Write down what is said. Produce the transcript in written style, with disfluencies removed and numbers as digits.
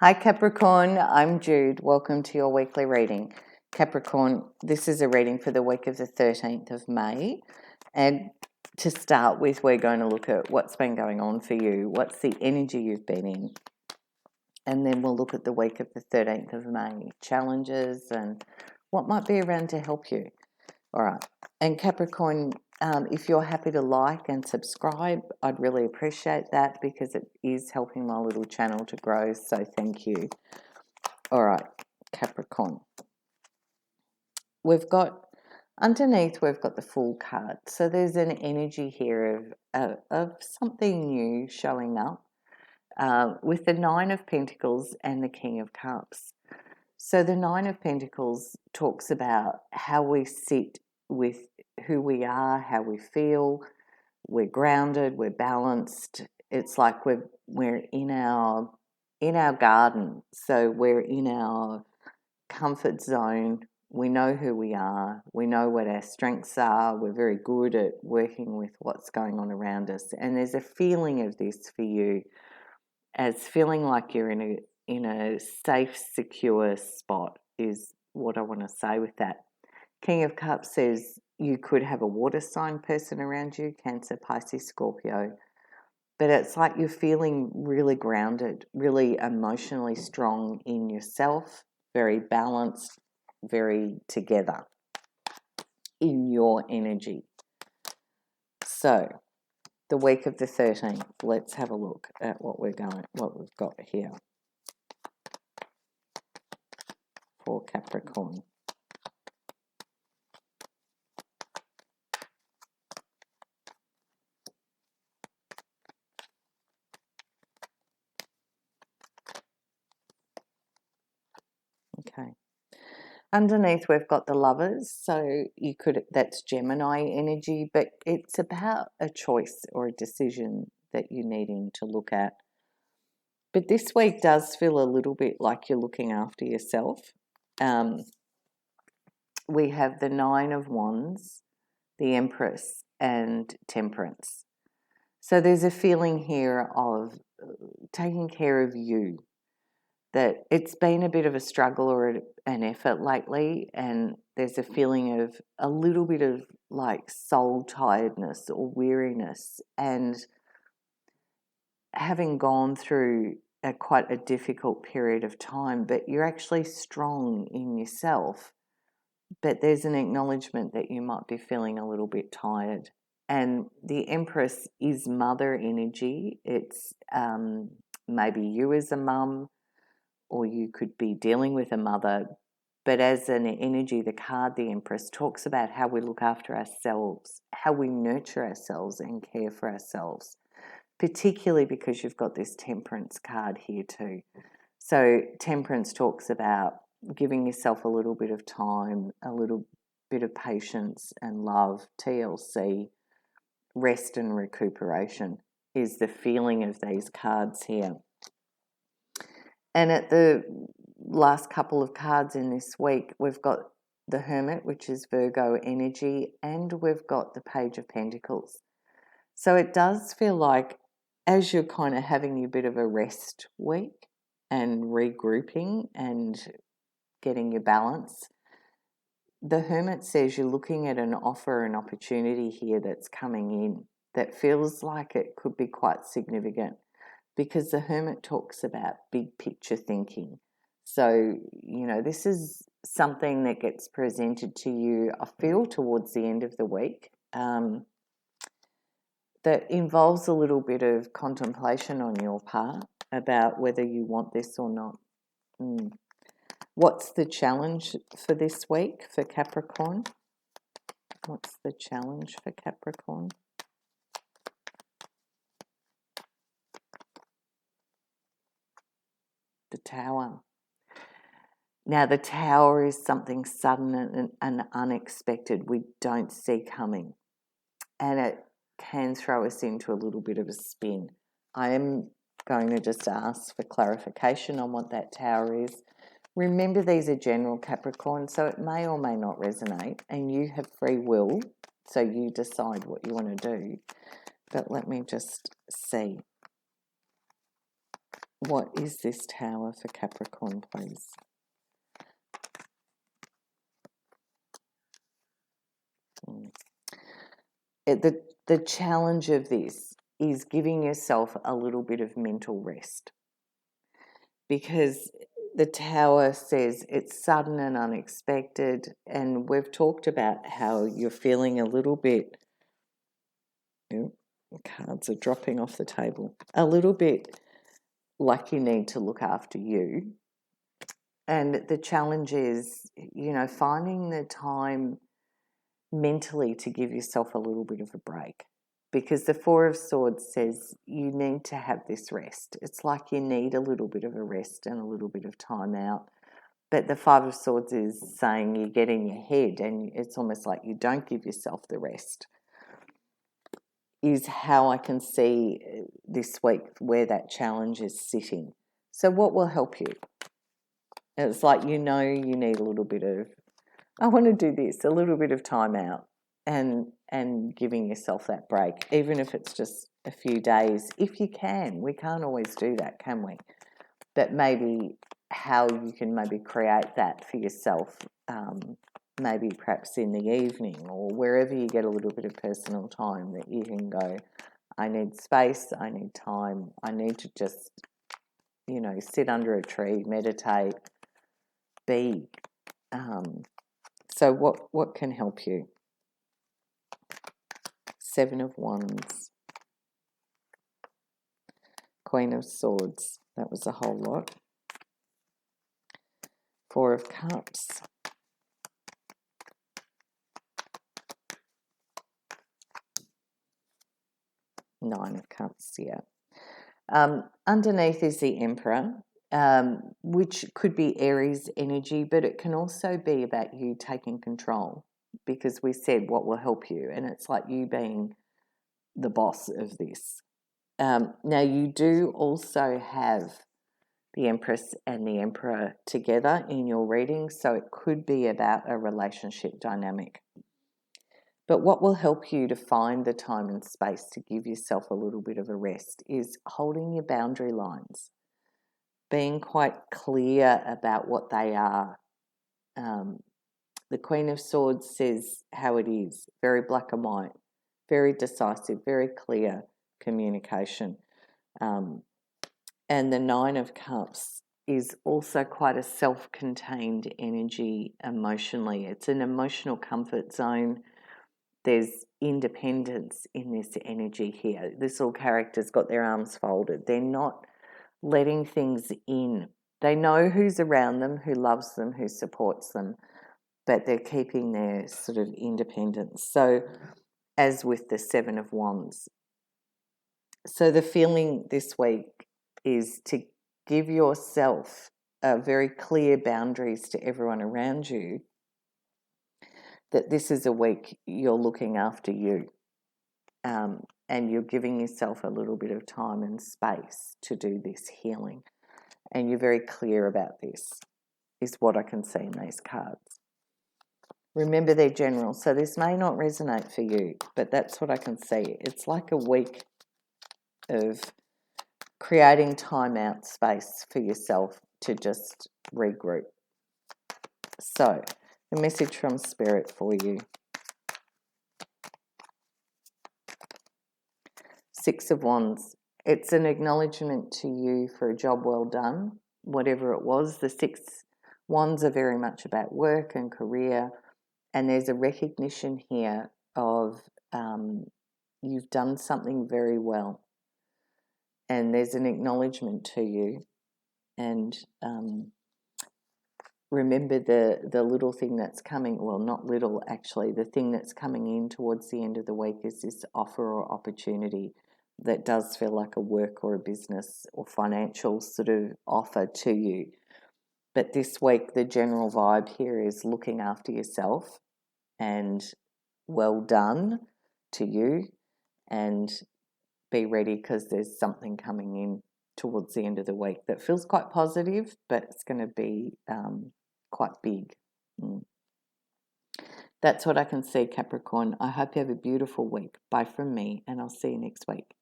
Hi Capricorn, I'm Jude. Welcome to your weekly reading. Capricorn, this is a reading for the week of the 13th of May. And to start with, we're going to look at what's been going on for you, what's the energy you've been in. And then we'll look at the week of the 13th of May, challenges and what might be around to help you. All right. And Capricorn, if you're happy to like and subscribe, I'd really appreciate that because it is helping my little channel to grow. So thank you. All right, Capricorn. Underneath, we've got the Fool card. So there's an energy here of something new showing up with the Nine of Pentacles and the King of Cups. So the Nine of Pentacles talks about how we sit with who we are, how we feel. We're grounded, we're balanced. It's like we're in our garden. So we're in our comfort zone. We know who we are. We know what our strengths are. We're very good at working with what's going on around us. And there's a feeling of this for you as feeling like you're in a safe, secure spot is what I want to say with that. King of Cups says you could have a water sign person around you, Cancer, Pisces, Scorpio. But it's like you're feeling really grounded, really emotionally strong in yourself, very balanced, very together in your energy. So, the week of the 13th, let's have a look at what we've got here for Capricorn. Okay. Underneath, we've got the Lovers, so that's Gemini energy, but it's about a choice or a decision that you're needing to look at. But this week does feel a little bit like you're looking after yourself. We have the Nine of Wands, the Empress, and Temperance. So there's a feeling here of taking care of you, that it's been a bit of a struggle or an effort lately, and there's a feeling of a little bit of like soul tiredness or weariness, and having gone through quite a difficult period of time, but you're actually strong in yourself, but there's an acknowledgement that you might be feeling a little bit tired. And the Empress is mother energy. It's maybe you as a mum, or you could be dealing with a mother. But as an energy, the card, the Empress, talks about how we look after ourselves, how we nurture ourselves and care for ourselves, particularly because you've got this Temperance card here too. So Temperance talks about giving yourself a little bit of time, a little bit of patience and love, TLC, rest and recuperation is the feeling of these cards here. And at the last couple of cards in this week, we've got the Hermit, which is Virgo energy, and we've got the Page of Pentacles. So it does feel like as you're kind of having a bit of a rest week and regrouping and getting your balance, the Hermit says you're looking at an offer, an opportunity here that's coming in that feels like it could be quite significant, because the Hermit talks about big picture thinking. So, this is something that gets presented to you, I feel, towards the end of the week, that involves a little bit of contemplation on your part about whether you want this or not. What's the challenge for this week for Capricorn? What's the challenge for Capricorn? The Tower. Now, the Tower is something sudden and unexpected we don't see coming, and it can throw us into a little bit of a spin. I am going to just ask for clarification on what that Tower is. Remember, these are general, Capricorn, so it may or may not resonate, and you have free will, so you decide what you want to do. But let me just see. What is this Tower for Capricorn, please? The challenge of this is giving yourself a little bit of mental rest, because the Tower says it's sudden and unexpected, and we've talked about how you're feeling a little bit, cards are dropping off the table, a little bit like you need to look after you. And the challenge is, finding the time mentally to give yourself a little bit of a break, because the Four of Swords says you need to have this rest. It's like you need a little bit of a rest and a little bit of time out. But the Five of Swords is saying you get in your head and it's almost like you don't give yourself the rest, is how I can see this week where that challenge is sitting. So what will help you? It's like you need a little bit of, I want to do this, a little bit of time out and giving yourself that break, even if it's just a few days, if you can. We can't always do that, can we? But maybe how you can maybe create that for yourself, maybe perhaps in the evening or wherever you get a little bit of personal time that you can go, I need space, I need time, I need to just, sit under a tree, meditate, be. So what can help you? Seven of Wands, Queen of Swords, that was a whole lot. Four of Cups, Nine of Cups, yeah. Underneath is the Emperor, which could be Aries energy, but it can also be about you taking control, because we said what will help you, and it's like you being the boss of this. Now, you do also have the Empress and the Emperor together in your reading, so it could be about a relationship dynamic. But what will help you to find the time and space to give yourself a little bit of a rest is holding your boundary lines, being quite clear about what they are. The Queen of Swords says how it is, very black and white, very decisive, very clear communication. And the Nine of Cups is also quite a self-contained energy emotionally. It's an emotional comfort zone. There's independence in this energy here. This little character's got their arms folded. They're not letting things in. They know who's around them, who loves them, who supports them, but they're keeping their sort of independence. So, as with the Seven of Wands. So the feeling this week is to give yourself very clear boundaries to everyone around you, that this is a week you're looking after you, and you're giving yourself a little bit of time and space to do this healing. And you're very clear about this, is what I can see in these cards. Remember, they're general, so this may not resonate for you, but that's what I can see. It's like a week of creating time out space for yourself to just regroup. So, the message from Spirit for you. Six of Wands. It's an acknowledgement to you for a job well done, whatever it was. The Six Wands are very much about work and career, and there's a recognition here of you've done something very well, and there's an acknowledgement to you. And remember the little thing that's coming, well, not little actually, the thing that's coming in towards the end of the week is this offer or opportunity that does feel like a work or a business or financial sort of offer to you. But this week, the general vibe here is looking after yourself, and well done to you, and be ready because there's something coming in towards the end of the week that feels quite positive, but it's going to be quite big. That's what I can see, Capricorn. I hope you have a beautiful week. Bye from me, and I'll see you next week.